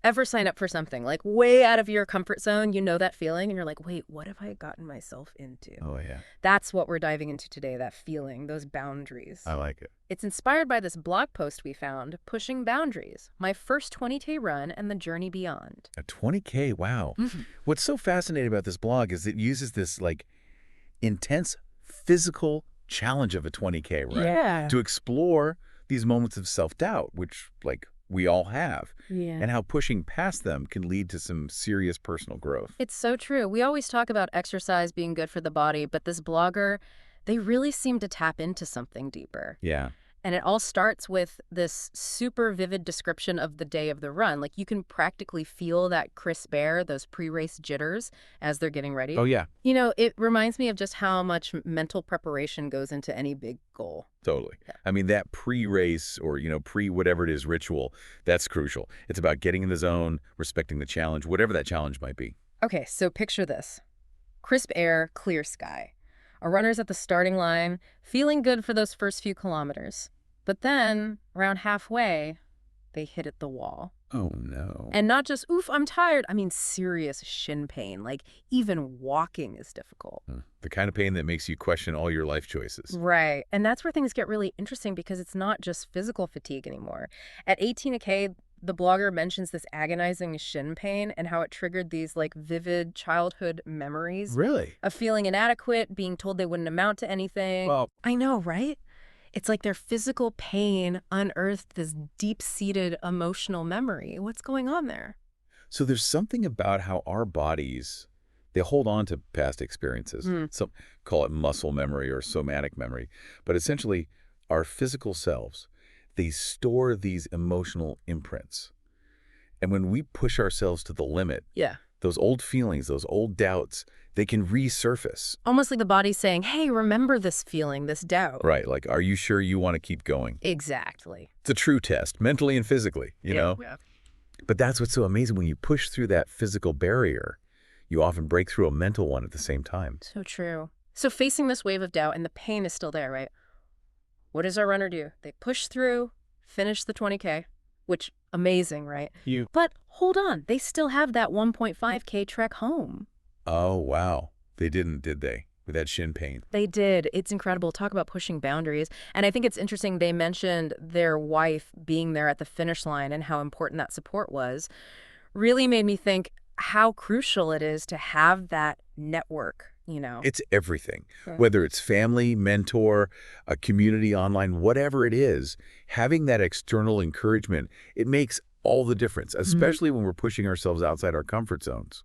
Ever sign up for something like way out of your comfort zone, you know that feeling, and you're like, wait, what have I gotten myself into? Oh, yeah. That's what we're diving into today, that feeling, those boundaries. I like it. It's inspired by this blog post we found, Pushing Boundaries, my first 20K run and the journey beyond. A 20K, wow. Mhm. What's so fascinating about this blog is it uses this like intense physical challenge of a 20K run Yeah. to explore these moments of self-doubt, which like we all have, Yeah. and how pushing past them can lead to some serious personal growth. It's so true. We always talk about exercise being good for the body, but this blogger, they really seem to tap into something deeper. Yeah. And it all starts with this super vivid description of the day of the run. Like you can practically feel that crisp air, those pre-race jitters as they're getting ready. Oh, yeah, You know, it reminds me of just how much mental preparation goes into any big goal. totally. Yeah. I mean, that pre-race or, pre-whatever it is ritual, that's crucial. It's about getting in the zone, respecting the challenge, whatever that challenge might be. Okay, so picture this. Crisp air, clear sky. A runner's at the starting line, feeling good for those first few kilometers. But then, around halfway, they hit at the wall. Oh, no. And not just, oof, I'm tired. I mean, serious shin pain. Like, even walking is difficult. The kind of pain that makes you question all your life choices. Right. And that's where things get really interesting because it's not just physical fatigue anymore. At 18K, the blogger mentions this agonizing shin pain and how it triggered these like vivid childhood memories Really? of feeling inadequate, being told they wouldn't amount to anything. Well, I know, right? It's like their physical pain unearthed this deep-seated emotional memory. What's going on there? so there's something about how our bodies, they hold on to past experiences. Mm. Some call it muscle memory or somatic memory. But essentially, our physical selves, they store these emotional imprints. And when we push ourselves to the limit, Yeah. those old feelings, those old doubts, they can resurface. Almost like the body's saying, hey, remember this feeling, this doubt. Right, like, are you sure you want to keep going? Exactly. It's a true test, mentally and physically, you know? Yeah. But that's what's so amazing. When you push through that physical barrier, you often break through a mental one at the same time. So true. So facing this wave of doubt and the pain is still there, right? What does our runner do? They push through, finish the 20K, which amazing, right? But hold on, they still have that 1.5K trek home. Oh, wow. They didn't, did they? With that shin pain. They did. It's incredible. Talk about pushing boundaries. And I think it's interesting they mentioned their wife being there at the finish line and how important that support was. Really made me think how crucial it is to have that network, you know? It's everything. Yeah. Whether it's family, mentor, a community online, whatever it is, having that external encouragement, it makes all the difference, especially when we're pushing ourselves outside our comfort zones.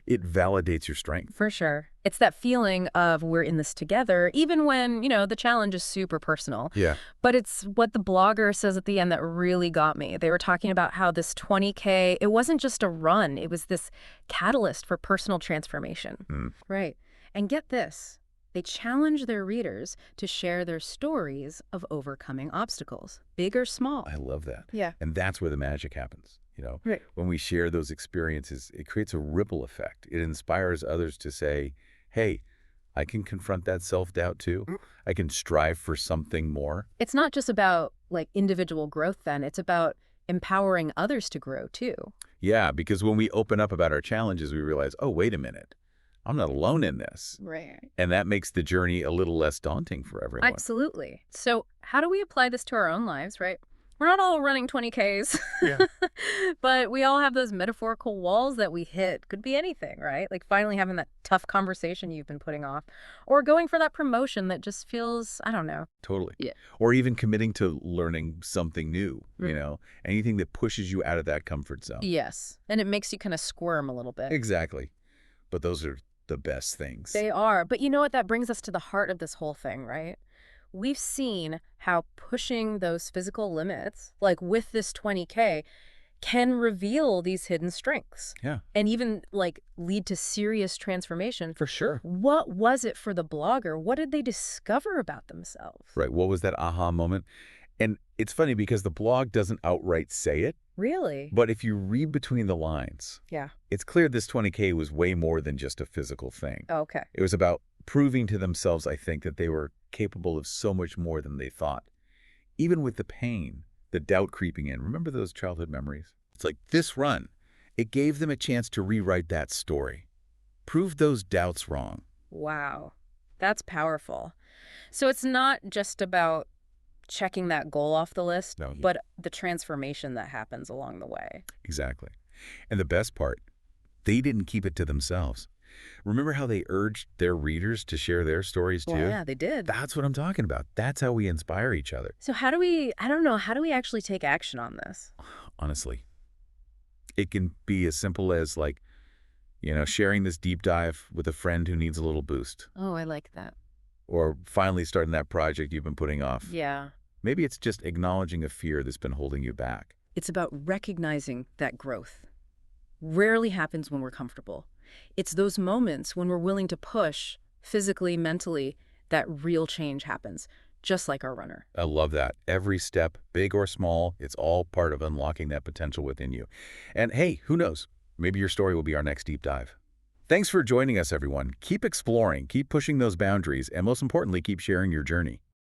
It validates your strength. For sure. It's that feeling of we're in this together, even when, you know, the challenge is super personal. Yeah. But it's what the blogger says at the end that really got me. They were talking about how this 20K, it wasn't just a run. It was this catalyst for personal transformation. Mm. Right. And get this. They challenge their readers to share their stories of overcoming obstacles, big or small. I love that. Yeah. And that's where the magic happens. Right. When we share those experiences, it creates a ripple effect. It inspires others to say, hey, I can confront that self-doubt too. I can strive for something more. It's not just about like individual growth then. It's about empowering others to grow too. Yeah, because when we open up about our challenges, we realize, oh, wait a minute, I'm not alone in this. Right. And that makes the journey a little less daunting for everyone. Absolutely. So how do we apply this to our own lives, right? We're not all running 20Ks, Yeah. but we all have those metaphorical walls that we hit. Could be anything, right? Like finally having that tough conversation you've been putting off or going for that promotion that just feels, I don't know. Totally. Yeah. Or even committing to learning something new, Mm. anything that pushes you out of that comfort zone. Yes. And it makes you kind of squirm a little bit. Exactly. But those are the best things. They are. But you know what? That brings us to the heart of this whole thing, right? We've seen how pushing those physical limits, like with this 20K, can reveal these hidden strengths. Yeah. And even like lead to serious transformation. For sure. What was it for the blogger? What did they discover about themselves? Right. What was that aha moment? And it's funny because the blog doesn't outright say it, Really? but if you read between the lines, Yeah. it's clear this 20K was way more than just a physical thing. Okay. It was about proving to themselves, I think, that they were capable of so much more than they thought. Even with the pain, the doubt creeping in. Remember those childhood memories? It's like this run It gave them a chance to rewrite that story, prove those doubts wrong. Wow. That's powerful. So it's not just about checking that goal off the list, No, but the transformation that happens along the way. exactly. And the best part, they didn't keep it to themselves. Remember how they urged their readers to share their stories Well, too? yeah, they did. That's what I'm talking about. That's how we inspire each other. So how do we, I don't know, how do we actually take action on this? Honestly, it can be as simple as sharing this deep dive with a friend who needs a little boost, Oh, I like that. or finally starting that project you've been putting off. Yeah. Maybe it's just acknowledging a fear that's been holding you back. It's about recognizing that growth. Rarely happens when we're comfortable. It's those moments when we're willing to push, physically, mentally, that real change happens, just like our runner. I love that. Every step, big or small, it's all part of unlocking that potential within you. And hey, who knows? Maybe your story will be our next deep dive. Thanks for joining us, everyone. Keep exploring, keep pushing those boundaries, and most importantly, keep sharing your journey.